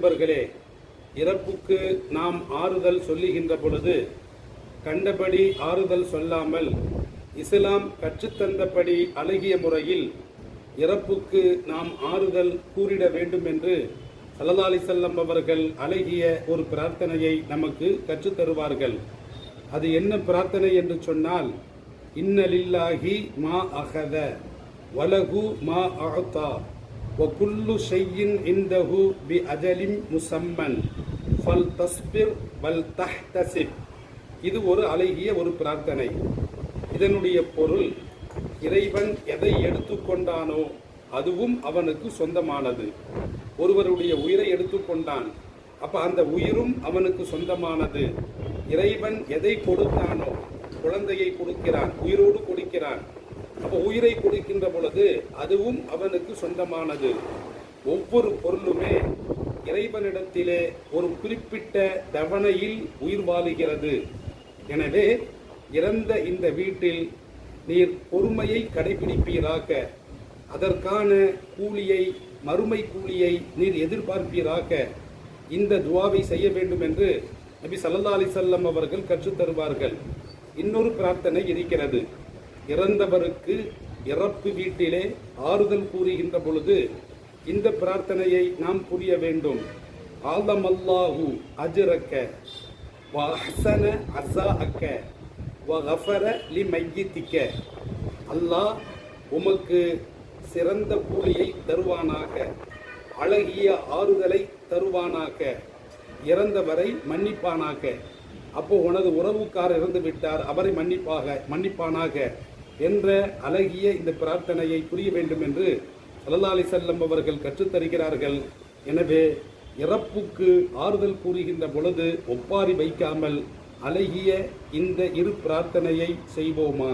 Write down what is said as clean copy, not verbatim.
நண்பர்களே, இறப்புக்கு நாம் ஆறுதல் சொல்லுகின்ற பொழுது கண்டபடி ஆறுதல் சொல்லாமல் இஸ்லாம் கற்றுத்தந்தபடி அழகிய முறையில் இறப்புக்கு நாம் ஆறுதல் கூறிட வேண்டும் என்று ஸல்லல்லாஹு அலைஹி வஸல்லம் அவர்கள் அழகிய ஒரு பிரார்த்தனையை நமக்கு கற்றுத்தருவார்கள். அது என்ன பிரார்த்தனை என்று சொன்னால், இன்னலில்லாஹி மா அஹத வலகு மா அஅதா வகுல்லு ஷையின் இந்தஹு பி அஜலின் முஸம்மன் ஃபல் தஸ்பிர் வல் தஹ்தசிப். இது ஒரு அழகிய ஒரு பிரார்த்தனை. இதனுடைய பொருள், இறைவன் எதை எடுத்துக்கொண்டானோ அதுவும் அவனுக்கு சொந்தமானது. ஒருவருடைய உயிரை எடுத்துக்கொண்டான், அப்ப அந்த உயிரும் அவனுக்கு சொந்தமானது. இறைவன் எதை கொடுத்தானோ, குழந்தையை கொடுக்கிறான், உயிரோடு கொடுக்கிறான், அப்ப உயிரை கொடுக்கின்ற பொழுது அதுவும் அவனுக்கு சொந்தமானது. ஒவ்வொரு பொருளுமே இறைவனிடத்திலே ஒரு குறிப்பிட்ட தவணையில் உயிர் வாழுகிறது. எனவே இறந்த இந்த வீட்டில் நீர் பொறுமையை கடைபிடிப்பீராக, அதற்கான கூலியை, மறுமை கூலியை நீர் எதிர்பார்ப்பீராக, இந்த துவாவை செய்ய வேண்டும் என்று நபி ஸல்லல்லாஹு அலைஹி வஸல்லம் அவர்கள் கற்றுத்தருவார்கள். இன்னொரு பிரார்த்தனை இருக்கிறது. இறந்தவருக்கு இறப்பு வீட்டிலே ஆறுதல் கூறுகின்ற பொழுது இந்த பிரார்த்தனையை நாம் புரிய வேண்டும். ஆலமல்லாஹு அஜ்ரக வ அஹ்ஸன அஸாஅக வ கஃபர லிமையிதிக. அல்லாஹ் உமக்கு சிறந்த கூலியை தருவானாக, அழகிய ஆறுதலை தருவானாக, இறந்தவரை மன்னிப்பானாக. அப்போ உனது உறவுக்காரர் இறந்து விட்டார், அவரை மன்னிப்பானாக என்ற அழகிய இந்த பிரார்த்தனையை புரிய வேண்டும் என்று ஸல்லல்லாஹு அலைஹி வஸல்லம் அவர்கள் கற்றுத்தருகிறார்கள். எனவே இறப்புக்கு ஆறுதல் கூறுகின்ற பொழுது ஒப்பாரி வைக்காமல் அழகிய இந்த இரு பிரார்த்தனையை செய்வோமா.